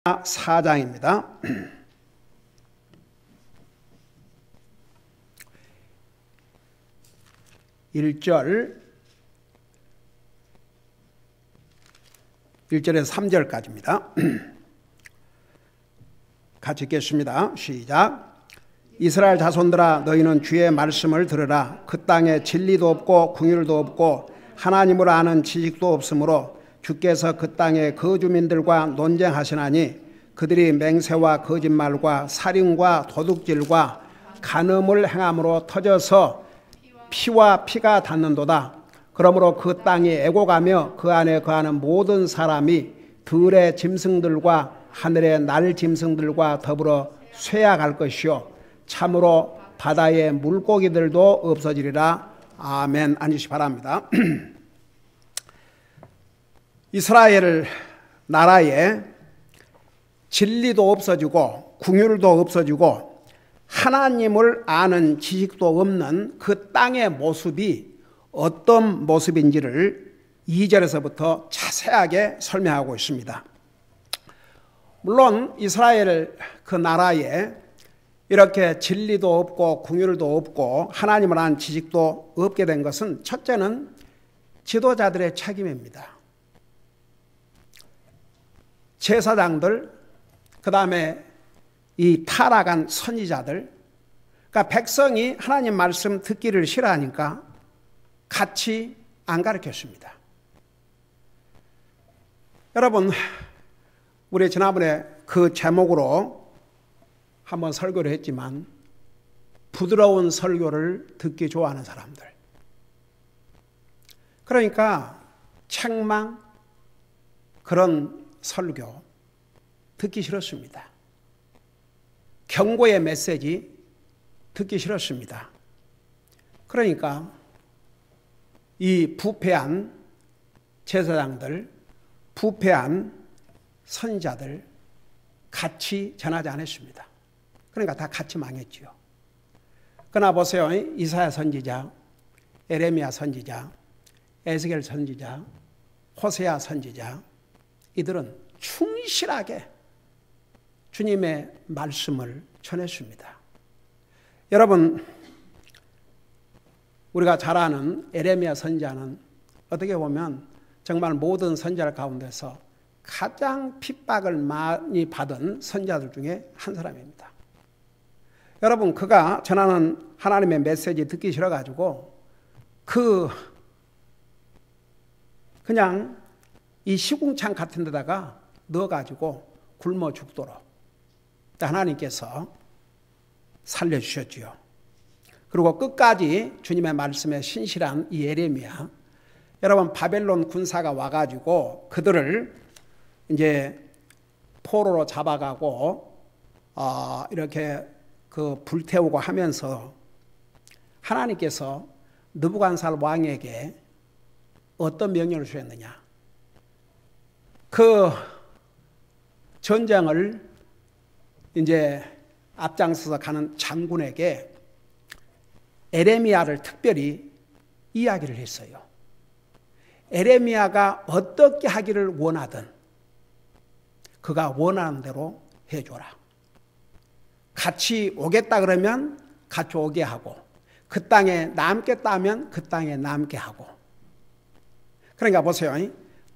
4장입니다. 1절에서 3절까지입니다. 같이 읽겠습니다. 시작. 이스라엘 자손들아, 너희는 주의 말씀을 들으라. 그 땅에 진리도 없고 긍휼도 없고 하나님을 아는 지식도 없으므로 주께서 그 땅의 거주민들과 논쟁하시나니 그들이 맹세와 거짓말과 살인과 도둑질과 간음을 행함으로 터져서 피와 피가 닿는도다. 그러므로 그 땅이 애곡하며 그 안에 거하는 모든 사람이 들의 짐승들과 하늘의 날 짐승들과 더불어 쇠약할 것이요 참으로 바다의 물고기들도 없어지리라. 아멘. 앉으시 바랍니다. 이스라엘 나라에 진리도 없어지고 긍휼도 없어지고 하나님을 아는 지식도 없는 그 땅의 모습이 어떤 모습인지를 2절에서부터 자세하게 설명하고 있습니다. 물론 이스라엘 그 나라에 이렇게 진리도 없고 긍휼도 없고 하나님을 아는 지식도 없게 된 것은 첫째는 지도자들의 책임입니다. 제사장들, 그 다음에 이 타락한 선지자들, 그러니까 백성이 하나님 말씀 듣기를 싫어하니까 같이 안 가르쳤습니다. 여러분, 우리 지난번에 그 제목으로 한번 설교를 했지만 부드러운 설교를 듣기 좋아하는 사람들, 그러니까 책망, 그런 설교 듣기 싫었습니다. 경고의 메시지 듣기 싫었습니다. 그러니까 이 부패한 제사장들, 부패한 선지자들 같이 전하지 않았습니다. 그러니까 다 같이 망했지요. 그러나 보세요. 이사야 선지자, 에레미야 선지자, 에스겔 선지자, 호세아 선지자, 이들은 충실하게 주님의 말씀을 전했습니다. 여러분, 우리가 잘 아는 에레미야 선지자는 어떻게 보면 정말 모든 선지자 가운데서 가장 핍박을 많이 받은 선지자들 중에 한 사람입니다. 여러분, 그가 전하는 하나님의 메시지 듣기 싫어가지고 그냥 이 시궁창 같은 데다가 넣어가지고 굶어 죽도록 하나님께서 살려주셨지요. 그리고 끝까지 주님의 말씀에 신실한 이 예레미야, 여러분 바벨론 군사가 와가지고 그들을 이제 포로로 잡아가고 이렇게 그 불태우고 하면서 하나님께서 느부갓네살 왕에게 어떤 명령을 주셨느냐? 그 전쟁을 이제 앞장서서 가는 장군에게 에레미야를 특별히 이야기를 했어요. 에레미야가 어떻게 하기를 원하든 그가 원하는 대로 해줘라. 같이 오겠다 그러면 같이 오게 하고, 그 땅에 남겠다 하면 그 땅에 남게 하고. 그러니까 보세요.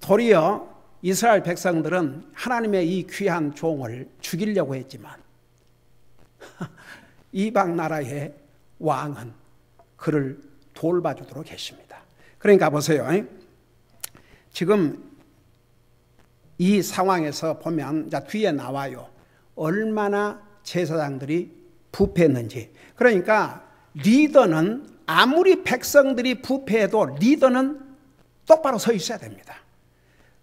도리어 이스라엘 백성들은 하나님의 이 귀한 종을 죽이려고 했지만 이방 나라의 왕은 그를 돌봐주도록 했습니다. 그러니까 보세요. 지금 이 상황에서 보면 뒤에 나와요. 얼마나 제사장들이 부패했는지. 그러니까 리더는 아무리 백성들이 부패해도 리더는 똑바로 서 있어야 됩니다.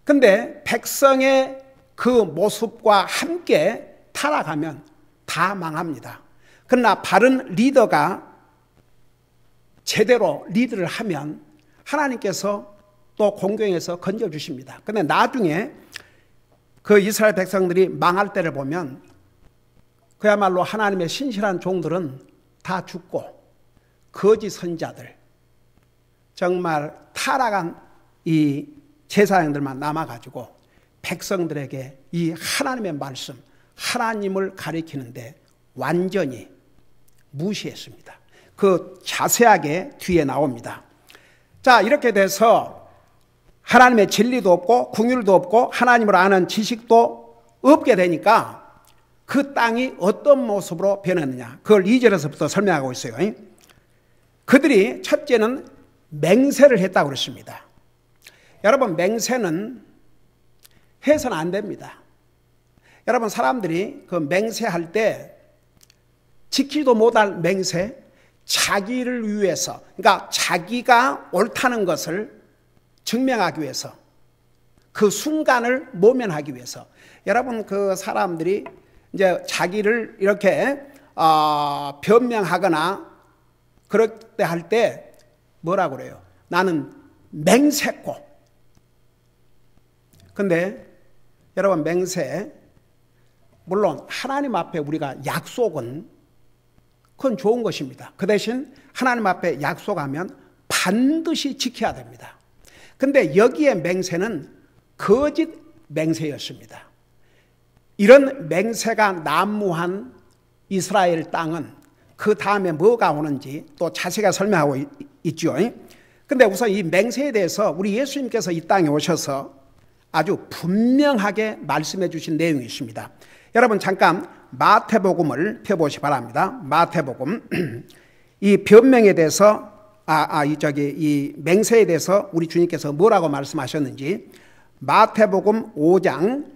근데 백성의 그 모습과 함께 타락하면 다 망합니다. 그러나 바른 리더가 제대로 리드를 하면 하나님께서 또 공경에서 건져주십니다. 근데 나중에 그 이스라엘 백성들이 망할 때를 보면 그야말로 하나님의 신실한 종들은 다 죽고 거짓 선지자들, 정말 타락한 이 제사장들만 남아가지고 백성들에게 이 하나님의 말씀, 하나님을 가리키는데 완전히 무시했습니다. 그 자세하게 뒤에 나옵니다. 자, 이렇게 돼서 하나님의 진리도 없고 긍휼도 없고 하나님을 아는 지식도 없게 되니까 그 땅이 어떤 모습으로 변했느냐, 그걸 2절에서부터 설명하고 있어요. 그들이 첫째는 맹세를 했다고 그랬습니다. 여러분, 맹세는 해서는 안 됩니다. 여러분, 사람들이 그 맹세할 때 지키지도 못할 맹세, 자기를 위해서, 그러니까 자기가 옳다는 것을 증명하기 위해서, 그 순간을 모면하기 위해서. 여러분, 그 사람들이 이제 자기를 이렇게 변명하거나 그럴 때 할 때 뭐라고 그래요? 나는 맹세코. 근데 여러분, 맹세, 물론 하나님 앞에 우리가 약속은 그건 좋은 것입니다. 그 대신 하나님 앞에 약속하면 반드시 지켜야 됩니다. 근데 여기에 맹세는 거짓 맹세였습니다. 이런 맹세가 난무한 이스라엘 땅은 그 다음에 뭐가 오는지 또 자세히 설명하고 있죠. 근데 우선 이 맹세에 대해서 우리 예수님께서 이 땅에 오셔서 아주 분명하게 말씀해 주신 내용이 있습니다. 여러분, 잠깐 마태복음을 펴보시 바랍니다. 마태복음. 이 변명에 대해서 이 맹세에 대해서 우리 주님께서 뭐라고 말씀하셨는지 마태복음 5장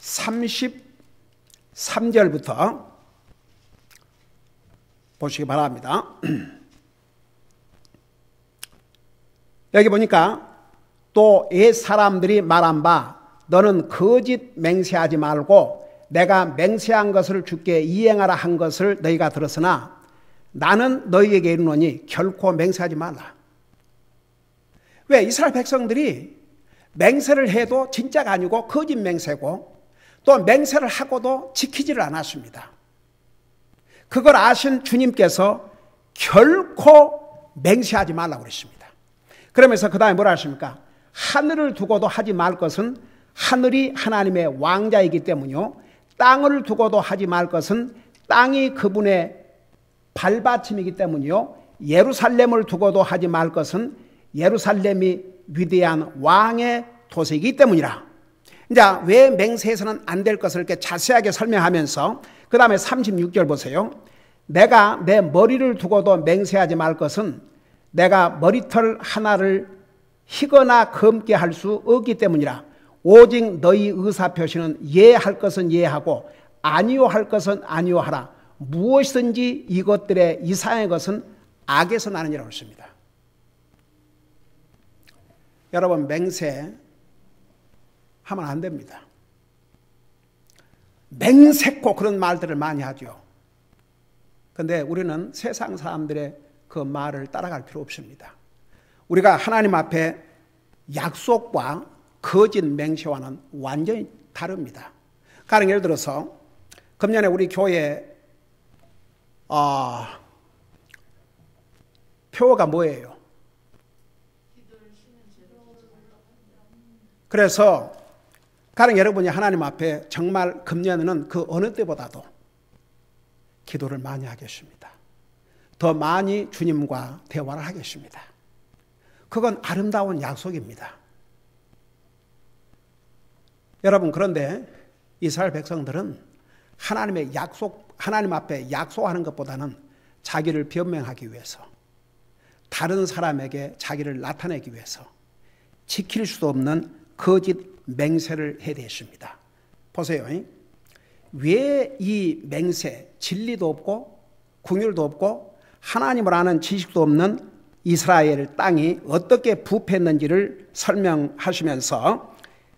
33절부터 보시기 바랍니다. 여기 보니까 또 옛 사람들이 말한 바 너는 거짓 맹세하지 말고 내가 맹세한 것을 주께 이행하라 한 것을 너희가 들었으나 나는 너희에게 이르노니 결코 맹세하지 말라. 왜? 이스라엘 백성들이 맹세를 해도 진짜가 아니고 거짓 맹세고 또 맹세를 하고도 지키지를 않았습니다. 그걸 아신 주님께서 결코 맹세하지 말라고 그랬습니다. 그러면서 그 다음에 뭐라 하십니까? 하늘을 두고도 하지 말 것은 하늘이 하나님의 왕자이기 때문이요, 땅을 두고도 하지 말 것은 땅이 그분의 발받침이기 때문이요, 예루살렘을 두고도 하지 말 것은 예루살렘이 위대한 왕의 도시이기 때문이라. 이제 왜 맹세해서는 안 될 것을 이렇게 자세하게 설명하면서 그 다음에 36절 보세요. 내가 내 머리를 두고도 맹세하지 말 것은 내가 머리털 하나를 희거나 검게 할 수 없기 때문이라. 오직 너희 의사표시는 예할 것은 예하고 아니요 할 것은 아니요 하라. 무엇이든지 이것들의 이상의 것은 악에서 나느니라고 했습니다. 여러분, 맹세 하면 안 됩니다. 맹세코 그런 말들을 많이 하죠. 그런데 우리는 세상 사람들의 그 말을 따라갈 필요 없습니다. 우리가 하나님 앞에 약속과 거짓 맹세와는 완전히 다릅니다. 가령 예를 들어서 금년에 우리 교회 표어가 뭐예요? 그래서 가령 여러분이 하나님 앞에 정말 금년에는 그 어느 때보다도 기도를 많이 하겠습니다. 더 많이 주님과 대화를 하겠습니다. 그건 아름다운 약속입니다. 여러분, 그런데 이스라엘 백성들은 하나님 앞에 약속하는 것보다는 자기를 변명하기 위해서, 다른 사람에게 자기를 나타내기 위해서 지킬 수도 없는 거짓 맹세를 해댔습니다. 보세요. 왜 이 맹세, 진리도 없고 긍휼도 없고 하나님을 아는 지식도 없는 이스라엘 땅이 어떻게 부패했는지를 설명하시면서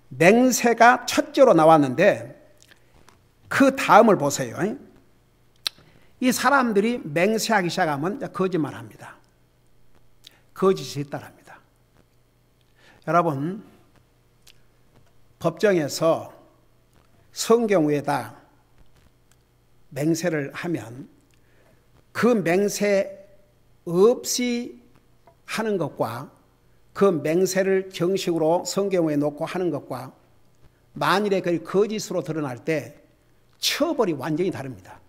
맹세가 첫째로 나왔는데 그 다음을 보세요. 이 사람들이 맹세하기 시작하면 거짓말합니다. 거짓이 따릅니다. 여러분, 법정에서 성경 위에다 맹세를 하면 그 맹세 없이 하는 것과 그 맹세를 정식으로 성경에 놓고 하는 것과 만일에 그 거짓으로 드러날 때 처벌이 완전히 다릅니다.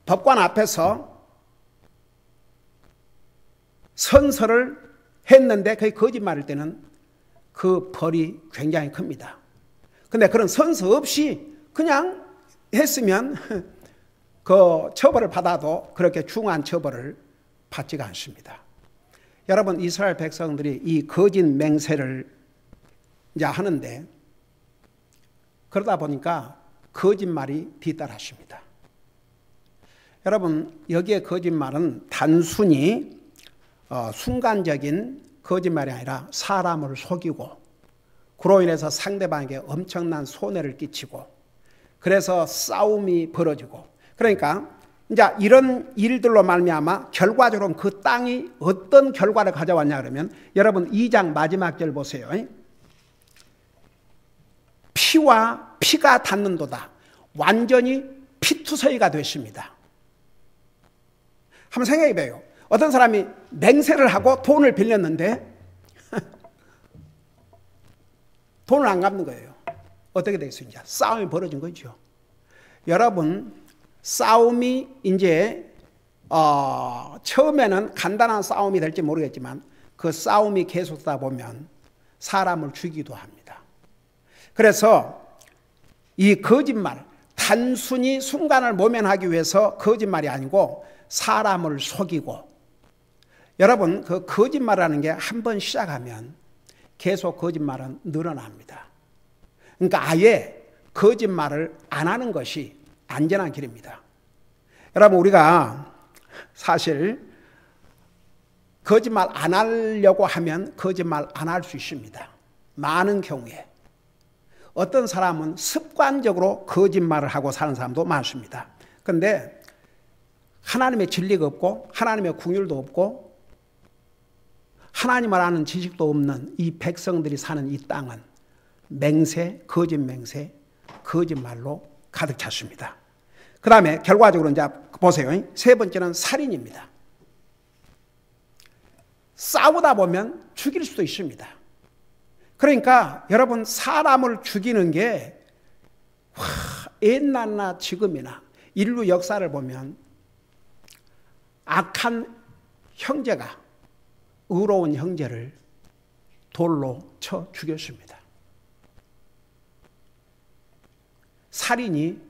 법관 앞에서 선서를 했는데 그게 거짓말일 때는 그 벌이 굉장히 큽니다. 근데 그런 선서 없이 그냥 했으면 그 처벌을 받아도 그렇게 중한 처벌을 받지가 않습니다. 여러분, 이스라엘 백성들이 이 거짓 맹세를 이제 하는데 그러다 보니까 거짓말이 뒤따라십니다. 여러분, 여기에 거짓말은 단순히 순간적인 거짓말이 아니라 사람을 속이고 그로 인해서 상대방에게 엄청난 손해를 끼치고 그래서 싸움이 벌어지고 그러니까 이제 이런 일들로 말미암아 결과적으로 그 땅이 어떤 결과를 가져왔냐 그러면 여러분 2장 마지막 절 보세요. 피와 피가 닿는도다. 완전히 피투성이가 됐습니다. 한번 생각해 봐요. 어떤 사람이 맹세를 하고 돈을 빌렸는데 돈을 안 갚는 거예요. 어떻게 되겠습니까? 싸움이 벌어진 거죠. 여러분, 싸움이 이제 처음에는 간단한 싸움이 될지 모르겠지만 그 싸움이 계속되다 보면 사람을 죽이기도 합니다. 그래서 이 거짓말, 단순히 순간을 모면하기 위해서 거짓말이 아니고 사람을 속이고 여러분 그 거짓말이라는 게 한 번 시작하면 계속 거짓말은 늘어납니다. 그러니까 아예 거짓말을 안 하는 것이 안전한 길입니다. 여러분 우리가 사실 거짓말 안 하려고 하면 거짓말 안 할 수 있습니다. 많은 경우에. 어떤 사람은 습관적으로 거짓말을 하고 사는 사람도 많습니다. 그런데 하나님의 진리가 없고 하나님의 긍휼도 없고 하나님을 아는 지식도 없는 이 백성들이 사는 이 땅은 맹세, 거짓 맹세, 거짓말로 가득 찼습니다. 그 다음에 결과적으로 이제 보세요. 세 번째는 살인입니다. 싸우다 보면 죽일 수도 있습니다. 그러니까 여러분 사람을 죽이는 게 옛날나 지금이나 인류 역사를 보면 악한 형제가 의로운 형제를 돌로 쳐 죽였습니다. 살인이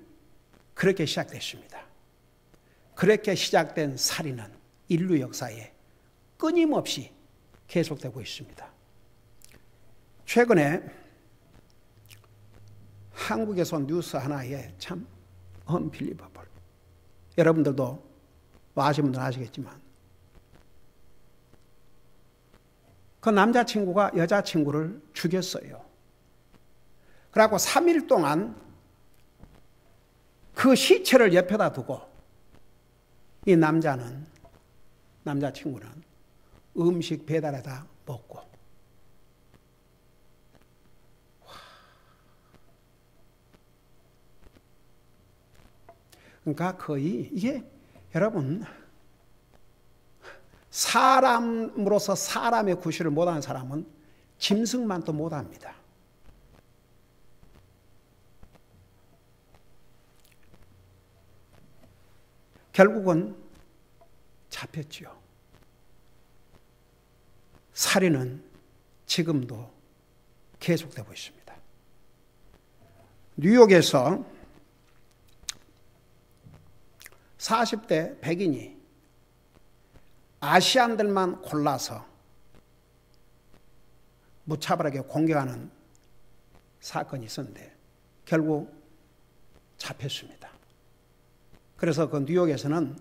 그렇게 시작됐습니다. 그렇게 시작된 살인은 인류 역사에 끊임없이 계속되고 있습니다. 최근에 한국에서 뉴스 하나에 참 unbelievable. 여러분들도 아시는 분들은 아시겠지만 그 남자친구가 여자친구를 죽였어요. 그래갖고 3일 동안 그 시체를 옆에다 두고 이 남자친구는 음식 배달해다 먹고 그러니까 거의 이게 여러분 사람으로서 사람의 구실을 못하는 사람은 짐승만 또 못합니다. 결국은 잡혔지요. 살인은 지금도 계속되고 있습니다. 뉴욕에서 40대 백인이 아시안들만 골라서 무차별하게 공격하는 사건이 있었는데 결국 잡혔습니다. 그래서 그 뉴욕에서는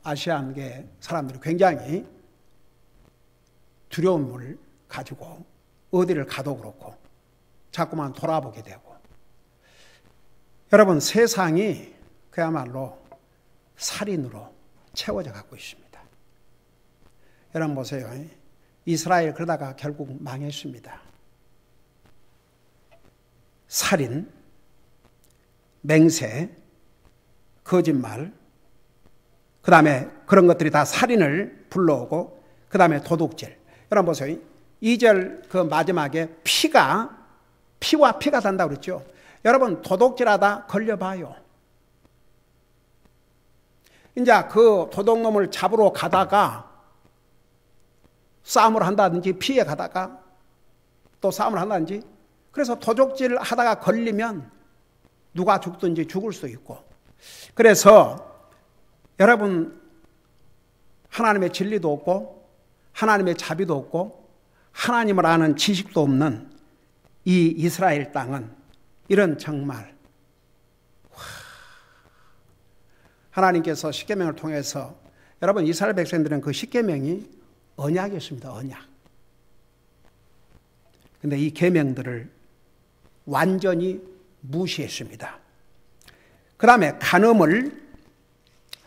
아시안계 사람들이 굉장히 두려움을 가지고 어디를 가도 그렇고 자꾸만 돌아보게 되고 여러분 세상이 그야말로 살인으로 채워져 가고 있습니다. 여러분 보세요. 이스라엘 그러다가 결국 망했습니다. 살인, 맹세, 거짓말, 그 다음에 그런 것들이 다 살인을 불러오고, 그 다음에 도둑질. 여러분 보세요. 2절 그 마지막에 피와 피가 단다고 그랬죠. 여러분 도둑질하다 걸려봐요. 이제 그 도둑놈을 잡으러 가다가 싸움을 한다든지 피해 가다가 또 싸움을 한다든지, 그래서 도둑질 하다가 걸리면 누가 죽든지 죽을 수 있고, 그래서 여러분 하나님의 진리도 없고 하나님의 자비도 없고 하나님을 아는 지식도 없는 이 이스라엘 땅은 이런 정말 하나님께서 십계명을 통해서 여러분 이스라엘 백성들은 그 십계명이 언약이었습니다. 언약. 근데 이 계명들을 완전히 무시했습니다. 그 다음에 간음을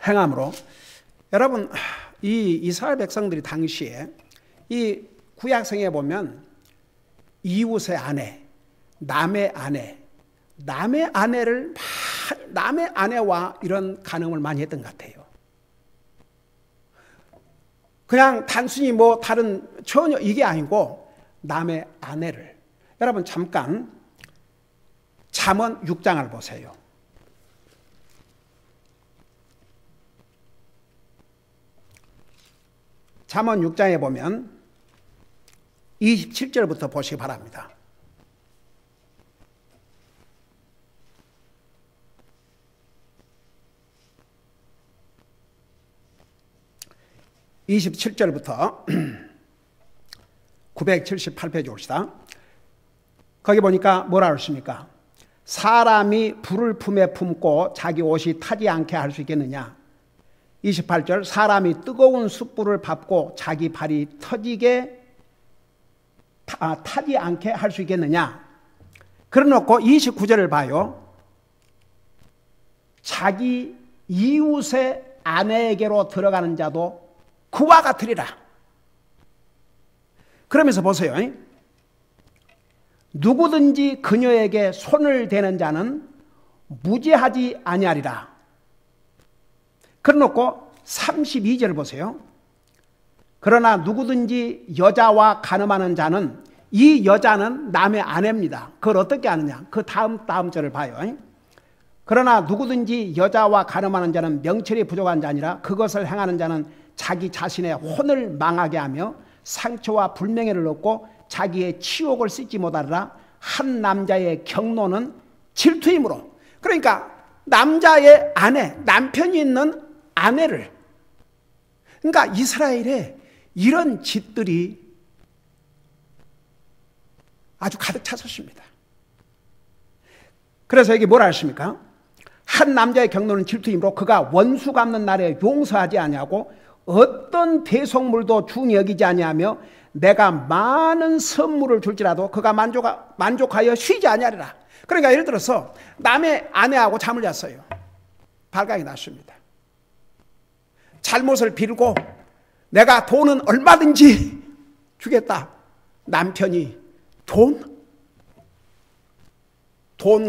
행함으로, 여러분 이 이스라엘 백성들이 당시에 이 구약성에 보면 이웃의 아내, 남의 아내를 남의 아내와 이런 간음을 많이 했던 것 같아요. 그냥 단순히 뭐 다른 전혀 이게 아니고 남의 아내를. 여러분 잠깐 잠언 6장을 보세요. 잠언 6장에 보면 27절부터 보시기 바랍니다. 27절부터 978페이지 봅시다. 거기 보니까 뭐라 그랬습니까? 사람이 불을 품에 품고 자기 옷이 타지 않게 할 수 있겠느냐? 28절, 사람이 뜨거운 숯불을 밟고 자기 발이 타지 않게 할 수 있겠느냐? 그래놓고 29절을 봐요. 자기 이웃의 아내에게로 들어가는 자도 그와 같으리라. 그러면서 보세요. 누구든지 그녀에게 손을 대는 자는 무죄하지 아니하리라. 그래놓고 32절을 보세요. 그러나 누구든지 여자와 간음하는 자는, 이 여자는 남의 아내입니다. 그걸 어떻게 아느냐? 그 다음 절을 봐요. 그러나 누구든지 여자와 간음하는 자는 명철이 부족한 자 아니라 그것을 행하는 자는 자기 자신의 혼을 망하게 하며 상처와 불명예를 얻고 자기의 치욕을 씻지 못하리라. 한 남자의 경노는 질투이므로. 그러니까 남자의 아내, 남편이 있는 아내를, 그러니까 이스라엘에 이런 짓들이 아주 가득 찼었습니다. 그래서 여기 뭐라 했습니까? 한 남자의 경노는 질투이므로 그가 원수 갚는 날에 용서하지 아니하고 어떤 대속물도 중히 여기지 아니하며 내가 많은 선물을 줄지라도 그가 만족하여 쉬지 아니하리라. 그러니까 예를 들어서 남의 아내하고 잠을 잤어요. 발각이 났습니다. 잘못을 빌고 내가 돈은 얼마든지 주겠다. 남편이 돈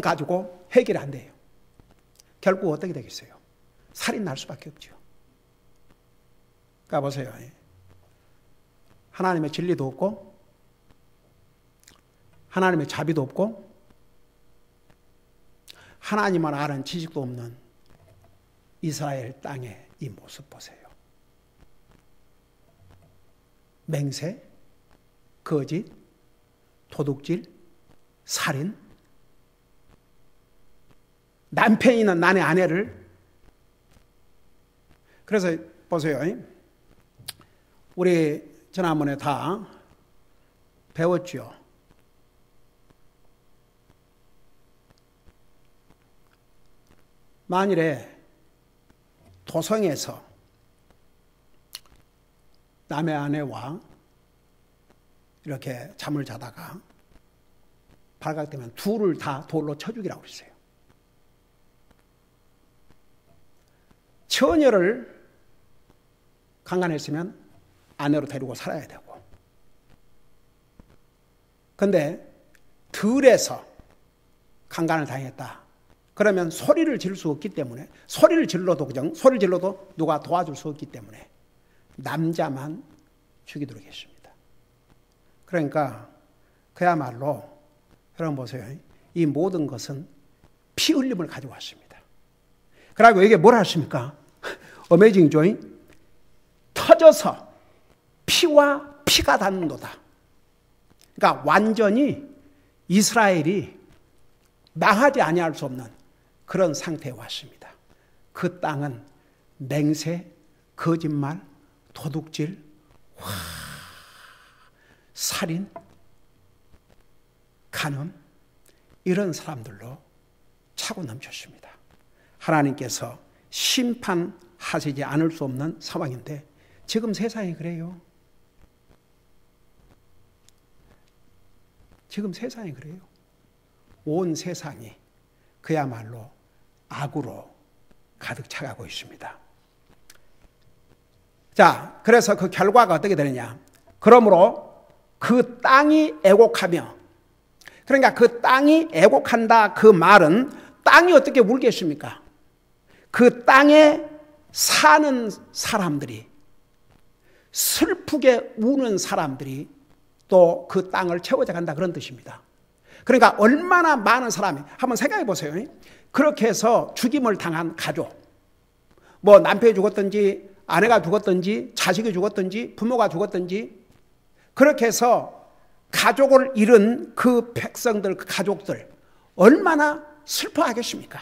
가지고 해결이 안 돼요. 결국 어떻게 되겠어요? 살인 날 수밖에 없죠. 그러니까 보세요. 하나님의 진리도 없고 하나님의 자비도 없고 하나님만 아는 지식도 없는 이스라엘 땅의 이 모습 보세요. 맹세, 거짓, 도둑질, 살인, 남편이 있는 남의 아내를. 그래서 보세요. 우리 지난번에 다 배웠죠. 만일에 도성에서 남의 아내와 이렇게 잠을 자다가 발각되면 둘을 다 돌로 쳐 죽이라고 그랬어요. 처녀를 강간했으면 아내로 데리고 살아야 되고, 근데 들에서 강간을 당했다. 그러면 소리를 지를 수 없기 때문에, 소리를 질러도 누가 도와줄 수 없기 때문에 남자만 죽이도록 했습니다. 그러니까 그야말로 여러분 보세요. 이 모든 것은 피 흘림을 가져왔습니다. 그리고 이게 뭘 하십니까? 어메이징이죠. 터져서 피와 피가 닿는도다. 그러니까 완전히 이스라엘이 망하지 아니할 수 없는 그런 상태에 왔습니다. 그 땅은 맹세, 거짓말, 도둑질, 살인, 간음 이런 사람들로 차고 넘쳤습니다. 하나님께서 심판하시지 않을 수 없는 상황인데 지금 세상이 그래요. 지금 세상이 그래요. 온 세상이 그야말로 악으로 가득 차가고 있습니다. 자, 그래서 그 결과가 어떻게 되느냐? 그러므로 그 땅이 애곡하며, 그러니까 그 땅이 애곡한다 그 말은 땅이 어떻게 울겠습니까? 그 땅에 사는 사람들이, 슬프게 우는 사람들이 또 그 땅을 채워져 간다 그런 뜻입니다. 그러니까 얼마나 많은 사람이, 한번 생각해 보세요. 그렇게 해서 죽임을 당한 가족, 뭐 남편이 죽었든지 아내가 죽었든지 자식이 죽었든지 부모가 죽었든지 그렇게 해서 가족을 잃은 그 백성들, 그 가족들 얼마나 슬퍼하겠습니까?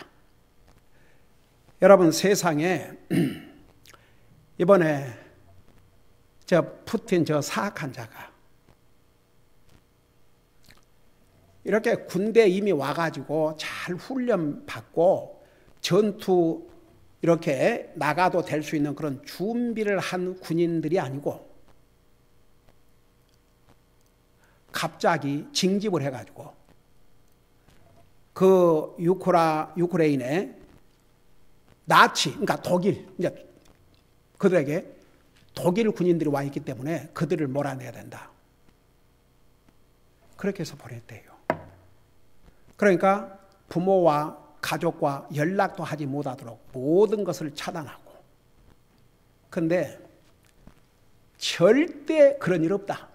여러분 세상에 이번에 저 푸틴 저 사악한 자가 이렇게 군대 이미 와가지고 잘 훈련받고 전투 이렇게 나가도 될 수 있는 그런 준비를 한 군인들이 아니고 갑자기 징집을 해가지고 그 유크레인의 나치, 그러니까 독일, 이제 그들에게 독일 군인들이 와 있기 때문에 그들을 몰아내야 된다. 그렇게 해서 보냈대요. 그러니까 부모와 가족과 연락도 하지 못하도록 모든 것을 차단하고. 그런데 절대 그런 일 없다.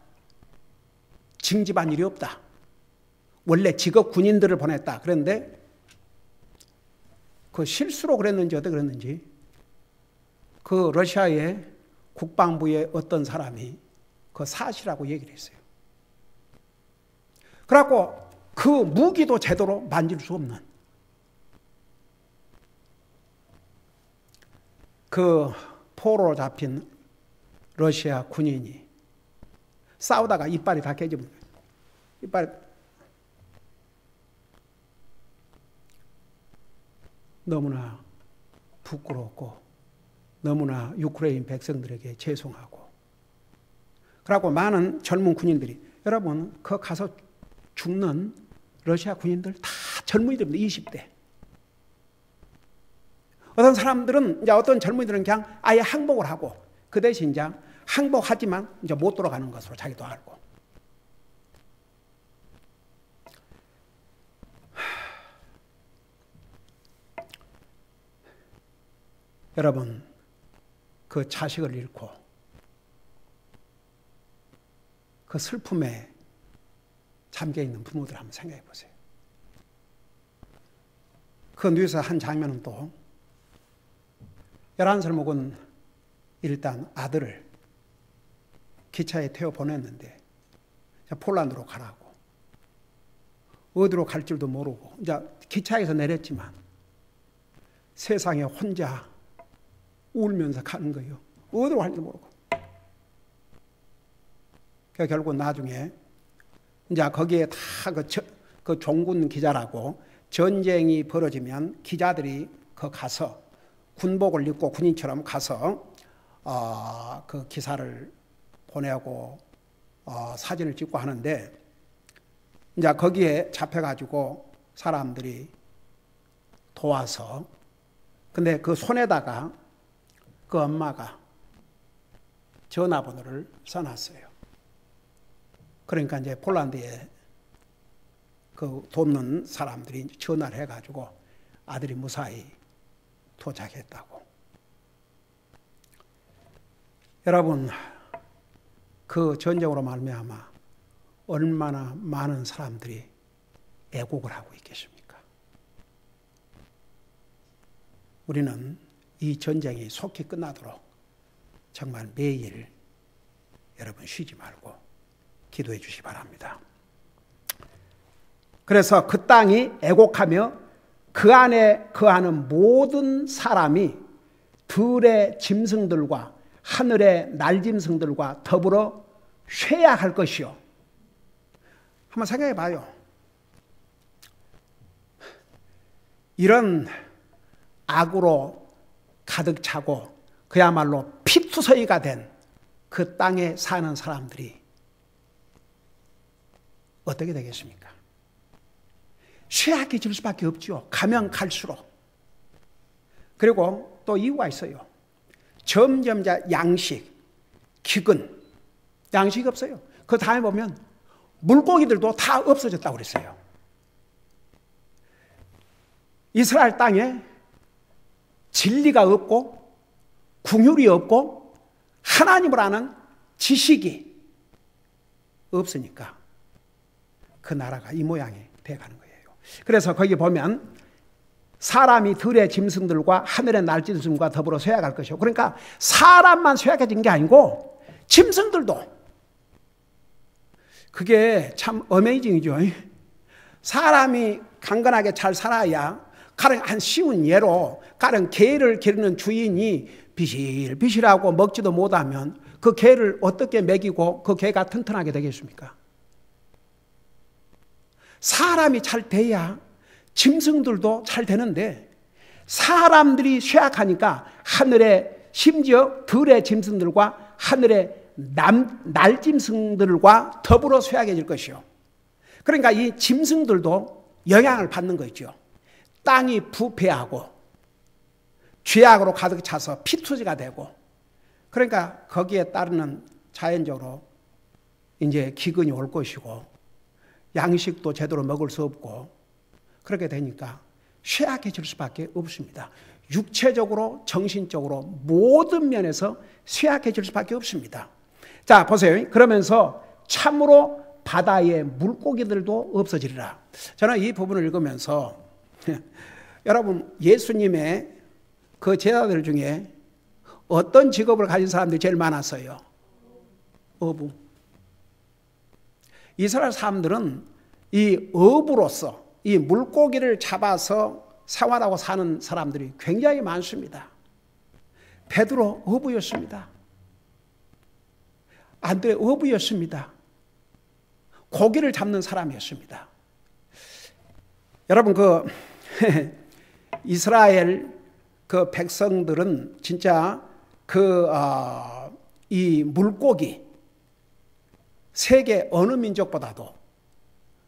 징집한 일이 없다. 원래 직업 군인들을 보냈다. 그런데 그 실수로 그랬는지 어떻게 그랬는지 그 러시아의 국방부의 어떤 사람이 그 사실하고 얘기를 했어요. 그래갖고 그 무기도 제대로 만질 수 없는 그 포로로 잡힌 러시아 군인이 싸우다가 이빨이 다 깨지면 이빨이 너무나 부끄럽고 너무나 유크레인 백성들에게 죄송하고 그러고 많은 젊은 군인들이 여러분 그 가서 죽는 러시아 군인들 다 젊은이들입니다. 20대. 어떤 사람들은 이제 어떤 젊은이들은 그냥 아예 항복을 하고 그 대신 이제 항복하지만 이제 못 돌아가는 것으로 자기도 알고. 여러분 그 자식을 잃고 그 슬픔에 잠겨있는 부모들 한번 생각해 보세요. 그 뉴스 한 장면은 또 11살 먹은 일단 아들을 기차에 태워 보냈는데 폴란드로 가라고 어디로 갈 줄도 모르고 이제 기차에서 내렸지만 세상에 혼자 울면서 가는 거예요. 어디로 갈지도 모르고. 결국 나중에 이제 거기에 다 그 종군 기자라고 전쟁이 벌어지면 기자들이 그 가서 군복을 입고 군인처럼 가서 그 기사를 보내고 사진을 찍고 하는데 이제 거기에 잡혀가지고 사람들이 도와서 근데 그 손에다가 그 엄마가 전화번호를 써놨어요. 그러니까 이제 폴란드에 그 돕는 사람들이 전화를 해가지고 아들이 무사히 도착했다고. 여러분, 그 전쟁으로 말미암아 얼마나 많은 사람들이 애곡을 하고 있겠습니까? 우리는 이 전쟁이 속히 끝나도록 정말 매일 여러분 쉬지 말고 기도해 주시기 바랍니다. 그래서 그 땅이 애곡하며 그 안에 거하는 모든 사람이 들의 짐승들과 하늘의 날짐승들과 더불어 쇠약할 것이요. 한번 생각해 봐요. 이런 악으로 가득 차고 그야말로 피투성이가 된 그 땅에 사는 사람들이 어떻게 되겠습니까? 쇠약해질 수밖에 없죠. 가면 갈수록. 그리고 또 이유가 있어요. 점점 양식, 기근, 양식이 없어요. 그 다음에 보면 물고기들도 다 없어졌다고 그랬어요. 이스라엘 땅에 진리가 없고 긍휼이 없고 하나님을 아는 지식이 없으니까 그 나라가 이 모양이 돼가는 거예요. 그래서 거기 보면 사람이 들의 짐승들과 하늘의 날짐승과 더불어 쇠약할 것이요. 그러니까 사람만 쇠약해진 게 아니고 짐승들도. 그게 참 어메이징이죠. 사람이 강건하게 잘 살아야 가령 한 쉬운 예로 가령 개를 기르는 주인이 비실비실하고 먹지도 못하면 그 개를 어떻게 먹이고 그 개가 튼튼하게 되겠습니까? 사람이 잘 돼야 짐승들도 잘 되는데 사람들이 쇠약하니까 하늘에 심지어 들의 짐승들과 하늘의 날짐승들과 더불어 쇠약해질 것이요. 그러니까 이 짐승들도 영향을 받는 거죠. 땅이 부패하고 죄악으로 가득 차서 피투지가 되고 그러니까 거기에 따르는 자연적으로 이제 기근이 올 것이고 양식도 제대로 먹을 수 없고 그렇게 되니까 쇠약해질 수밖에 없습니다. 육체적으로 정신적으로 모든 면에서 쇠약해질 수밖에 없습니다. 자 보세요. 그러면서 참으로 바다의 물고기들도 없어지리라. 저는 이 부분을 읽으면서 여러분 예수님의 그 제자들 중에 어떤 직업을 가진 사람들이 제일 많았어요? 어부. 이스라엘 사람들은 이 어부로서 이 물고기를 잡아서 생활하고 사는 사람들이 굉장히 많습니다. 베드로 어부였습니다. 안드레 어부였습니다. 고기를 잡는 사람이었습니다. 여러분 그 이스라엘 그 백성들은 진짜 이 물고기 세계 어느 민족보다도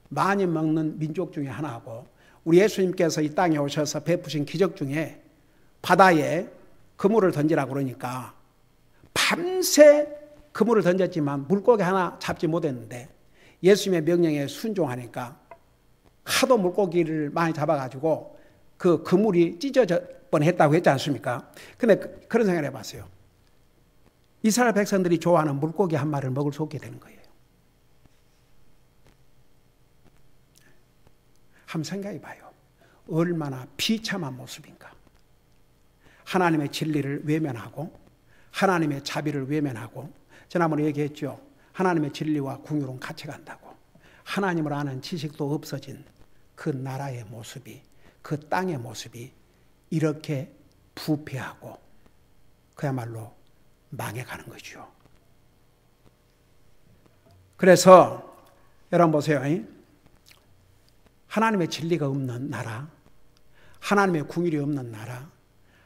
많이 먹는 민족 중에 하나고 우리 예수님께서 이 땅에 오셔서 베푸신 기적 중에 바다에 그물을 던지라고 그러니까 밤새 그물을 던졌지만 물고기 하나 잡지 못했는데 예수님의 명령에 순종하니까 하도 물고기를 많이 잡아가지고 그 그물이 찢어져 뻔했다고 했지 않습니까? 근데 그런 생각을 해봤어요. 이스라엘 백성들이 좋아하는 물고기 한 마리를 먹을 수 없게 되는 거예요. 한번 생각해 봐요. 얼마나 비참한 모습인가. 하나님의 진리를 외면하고 하나님의 자비를 외면하고 지난번에 얘기했죠. 하나님의 진리와 긍휼은 같이 간다고. 하나님을 아는 지식도 없어진 그 나라의 모습이 그 땅의 모습이 이렇게 부패하고 그야말로 망해가는 거죠. 그래서 여러분 보세요. 하나님의 진리가 없는 나라, 하나님의 긍휼이 없는 나라,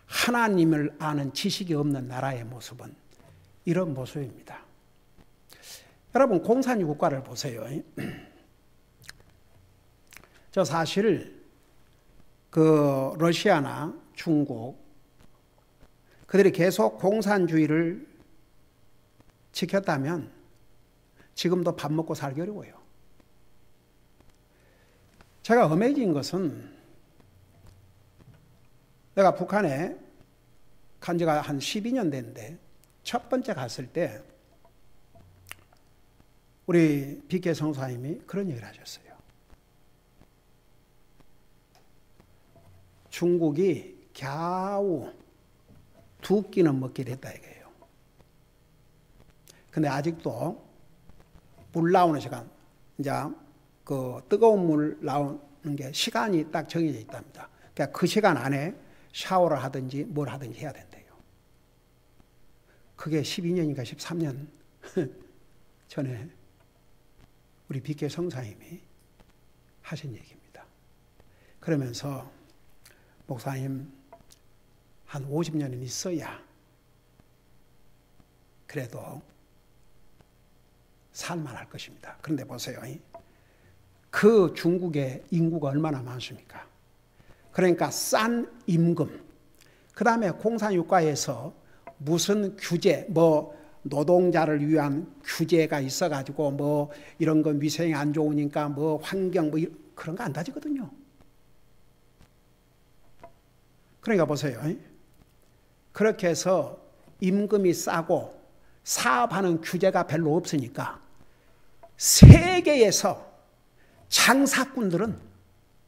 하나님을 아는 지식이 없는 나라의 모습은 이런 모습입니다. 여러분 공산주 국가를 보세요. 저 사실 그 러시아나 중국 그들이 계속 공산주의를 지켰다면 지금도 밥 먹고 살기 어려워요. 제가 어메이징인 것은 내가 북한에 간 지가 한 12년 됐는데 첫 번째 갔을 때 우리 비케 성사님이 그런 얘기를 하셨어요. 중국이 겨우 2끼는 먹게 됐다 이거예요. 근데 아직도 물 나오는 시간, 이제 그 뜨거운 물 나오는 게 시간이 딱 정해져 있답니다. 그러니까 그 시간 안에 샤워를 하든지 뭘 하든지 해야 된대요. 그게 12년인가 13년 전에 우리 비케 성사님이 하신 얘기입니다. 그러면서 목사님 한 50년은 있어야 그래도 살만할 것입니다. 그런데 보세요. 그 중국의 인구가 얼마나 많습니까? 그러니까 싼 임금, 그 다음에 공산유가에서 무슨 규제, 뭐 노동자를 위한 규제가 있어가지고 뭐 이런 건 위생이 안 좋으니까 뭐 환경 뭐 그런 거 안 따지거든요. 그러니까 보세요. 그렇게 해서 임금이 싸고 사업하는 규제가 별로 없으니까 세계에서 장사꾼들은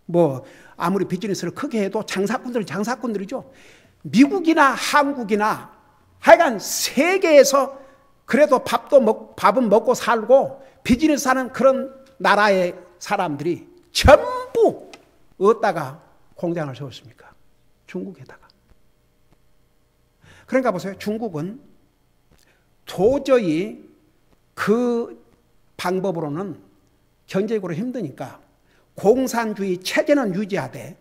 뭐 아무리 비즈니스를 크게 해도 장사꾼들은 장사꾼들이죠. 미국이나 한국이나 하여간 세계에서 그래도 밥은 먹고 살고 비즈니스 하는 그런 나라의 사람들이 전부 어디다가 공장을 세웠습니까? 중국에다가. 그러니까 보세요. 중국은 도저히 그 방법으로는 경제적으로 힘드니까 공산주의 체제는 유지하되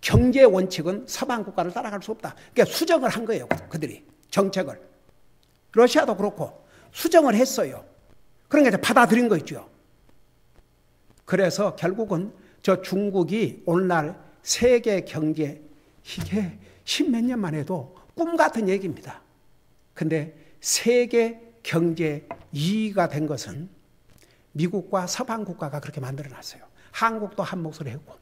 경제 원칙은 서방 국가를 따라갈 수 없다. 그러니까 수정을 한 거예요. 그들이 정책을. 러시아도 그렇고 수정을 했어요. 그러니까 이제 받아들인 거 있죠. 그래서 결국은 저 중국이 오늘날 세계 경제 이게 10몇 년만 해도 꿈 같은 얘기입니다. 근데 세계 경제 2위가 된 것은 미국과 서방 국가가 그렇게 만들어놨어요. 한국도 한 목소리 했고.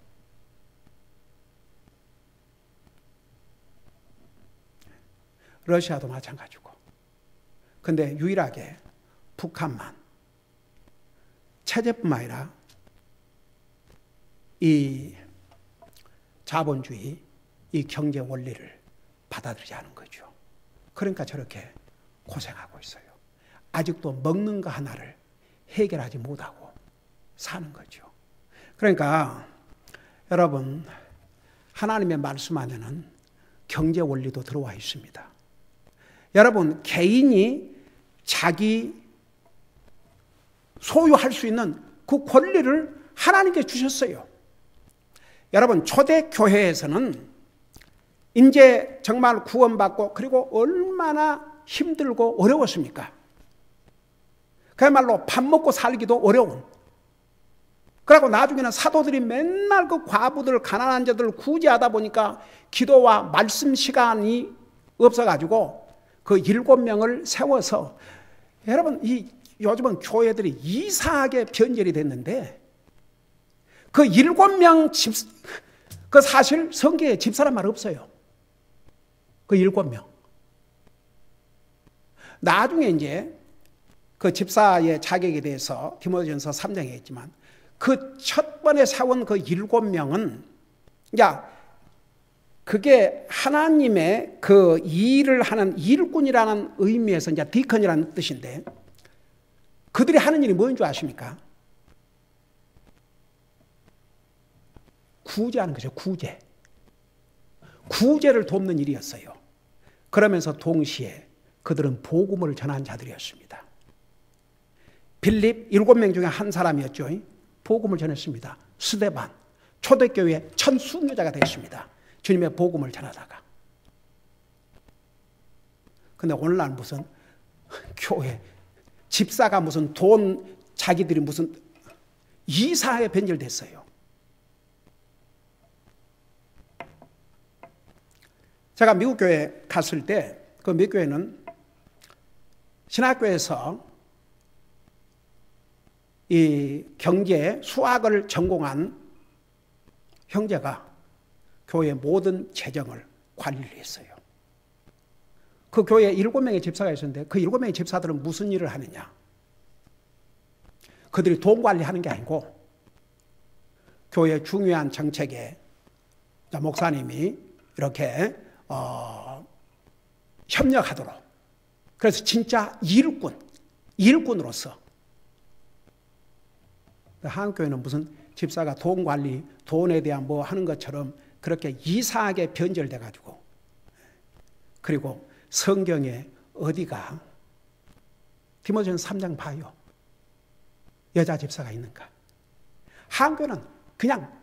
러시아도 마찬가지고. 근데 유일하게 북한만 체제뿐만 아니라 이 자본주의, 이 경제 원리를 받아들이지 않은 거죠. 그러니까 저렇게 고생하고 있어요. 아직도 먹는 거 하나를 해결하지 못하고 사는 거죠. 그러니까 여러분, 하나님의 말씀 안에는 경제 원리도 들어와 있습니다. 여러분, 개인이 자기 소유할 수 있는 그 권리를 하나님께 주셨어요. 여러분, 초대교회에서는 이제 정말 구원받고 그리고 얼마나 힘들고 어려웠습니까? 그야말로 밥 먹고 살기도 어려운. 그리고 나중에는 사도들이 맨날 그 과부들, 가난한 자들을 구제하다 보니까 기도와 말씀 시간이 없어가지고 그 7명을 세워서, 여러분, 요즘은 교회들이 이상하게 변절이 됐는데 그 7명 그 사실 성경에 집사란 말 없어요. 그 7명. 나중에 이제 그 집사의 자격에 대해서 디모데전서 3장에 있지만 그 첫 번에 세운 그 7명은 그게 하나님의 그 일을 하는 일꾼이라는 의미에서 이제 디컨이라는 뜻인데, 그들이 하는 일이 뭐인 줄 아십니까? 구제하는 거죠. 구제. 구제를 돕는 일이었어요. 그러면서 동시에 그들은 복음을 전한 자들이었습니다. 빌립 7명 중에 한 사람이었죠. 복음을 전했습니다. 스데반, 초대교회 첫 순교자가 됐습니다. 주님의 복음을 전하다가. 근데 오늘날 무슨 교회 집사가 무슨 돈, 자기들이 무슨 이사에 변질됐어요. 제가 미국 교회 갔을 때 그 미국 교회는 신학교에서 이 경제 수학을 전공한 형제가 교회 모든 재정을 관리를 했어요. 그 교회에 7명의 집사가 있었는데 그 7명의 집사들은 무슨 일을 하느냐? 그들이 돈 관리하는 게 아니고 교회 중요한 정책에 목사님이 이렇게 협력하도록, 그래서 진짜 일꾼으로서, 한국교회는 무슨 집사가 돈 관리, 돈에 대한 뭐 하는 것처럼 그렇게 이상하게 변절돼 가지고, 그리고 성경에 어디가 디모데전서 3장 봐요. 여자 집사가 있는가? 한국교회는 그냥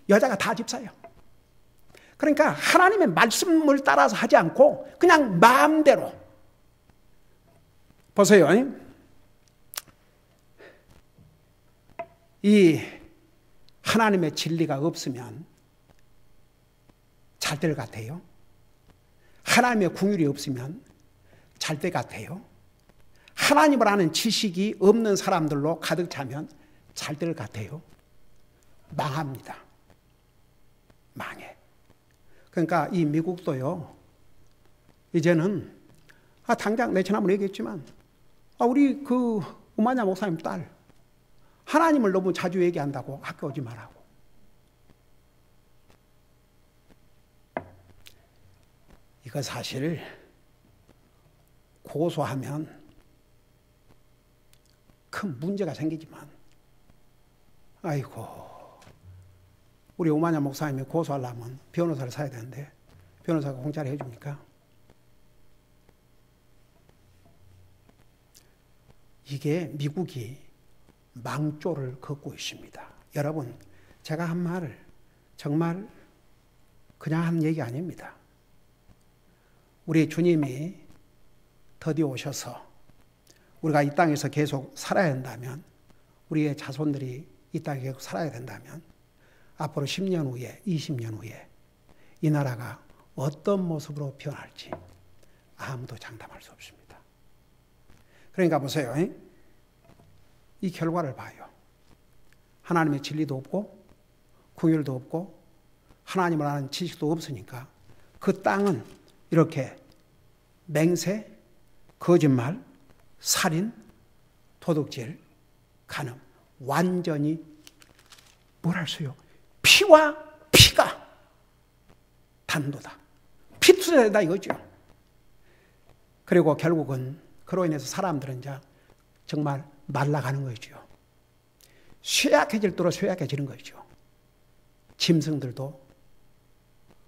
여자가 다 집사예요. 그러니까 하나님의 말씀을 따라서 하지 않고 그냥 마음대로. 보세요. 이 하나님의 진리가 없으면 잘 될 것 같아요. 하나님의 긍휼이 없으면 잘 될 것 같아요. 하나님을 아는 지식이 없는 사람들로 가득 차면 잘 될 것 같아요. 망합니다. 망해. 그러니까 이 미국도요, 이제는 당장 내 지난번에 얘기했지만 우리 그 우마냐 목사님 딸 하나님을 너무 자주 얘기한다고 학교 오지 말라고. 이거 사실 고소하면 큰 문제가 생기지만, 아이고, 우리 오마냐 목사님이 고소하려면 변호사를 사야 되는데 변호사가 공짜로 해줍니까? 이게 미국이 망조를 걷고 있습니다. 여러분, 제가 한 말을 정말 그냥 한 얘기 아닙니다. 우리 주님이 드디어 오셔서 우리가 이 땅에서 계속 살아야 한다면, 우리의 자손들이 이 땅에 계속 살아야 된다면 앞으로 10년 후에, 20년 후에 이 나라가 어떤 모습으로 변할지 아무도 장담할 수 없습니다. 그러니까 보세요. 이 결과를 봐요. 하나님의 진리도 없고 긍휼도 없고 하나님을 아는 지식도 없으니까 그 땅은 이렇게 맹세, 거짓말, 살인, 도둑질, 간음, 완전히 뭘 할 수요? 피와 피가 단도다. 피투성이다 이거죠. 그리고 결국은 그로 인해서 사람들은 이제 정말 말라가는 거죠. 쇠약해질 대로 쇠약해지는 거죠. 짐승들도,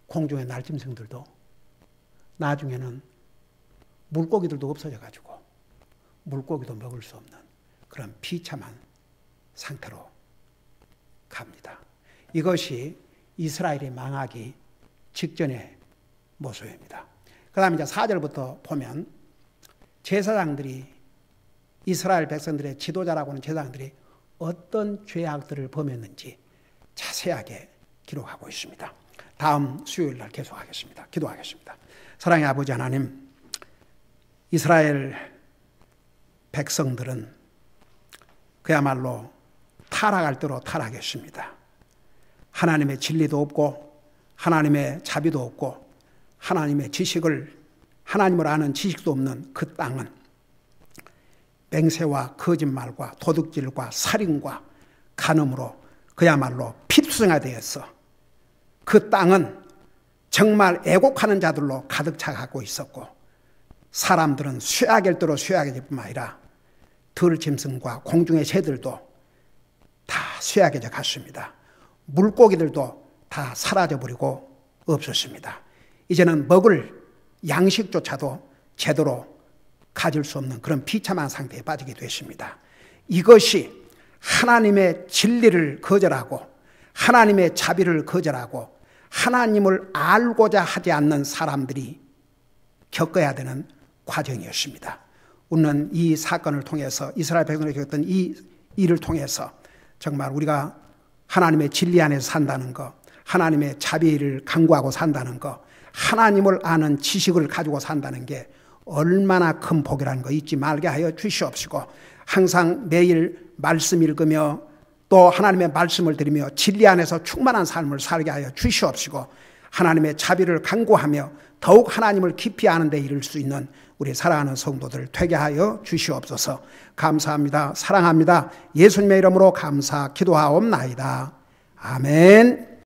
공중의 날짐승들도 나중에는 물고기들도 없어져가지고 물고기도 먹을 수 없는 그런 비참한 상태로 갑니다. 이것이 이스라엘이 망하기 직전의 모습입니다. 그 다음에 이제 4절부터 보면 제사장들이, 이스라엘 백성들의 지도자라고 하는 제사장들이 어떤 죄악들을 범했는지 자세하게 기록하고 있습니다. 다음 수요일 날 계속하겠습니다. 기도하겠습니다. 사랑의 아버지 하나님, 이스라엘 백성들은 그야말로 타락할 대로 타락했습니다. 하나님의 진리도 없고 하나님의 자비도 없고 하나님의 지식을, 하나님을 아는 지식도 없는 그 땅은 맹세와 거짓말과 도둑질과 살인과 간음으로 그야말로 피투성화되어서 그 땅은 정말 애곡하는 자들로 가득 차가고 있었고, 사람들은 쇠약일 대로 쇠약해질 뿐만 아니라 들짐승과 공중의 새들도 다 쇠약해져 갔습니다. 물고기들도 다 사라져버리고 없었습니다. 이제는 먹을 양식조차도 제대로 가질 수 없는 그런 비참한 상태에 빠지게 됐습니다. 이것이 하나님의 진리를 거절하고 하나님의 자비를 거절하고 하나님을 알고자 하지 않는 사람들이 겪어야 되는 과정이었습니다. 우리는 이 사건을 통해서, 이스라엘 백성들이 겪었던 이 일을 통해서 정말 우리가 하나님의 진리 안에서 산다는 것, 하나님의 자비를 강구하고 산다는 것, 하나님을 아는 지식을 가지고 산다는 게 얼마나 큰 복이라는 거 잊지 말게 하여 주시옵시고, 항상 매일 말씀 읽으며 또 하나님의 말씀을 들으며 진리 안에서 충만한 삶을 살게 하여 주시옵시고, 하나님의 자비를 간구하며 더욱 하나님을 깊이 아는 데 이를 수 있는 우리 사랑하는 성도들 되게 하여 주시옵소서. 감사합니다. 사랑합니다. 예수님의 이름으로 감사 기도하옵나이다. 아멘.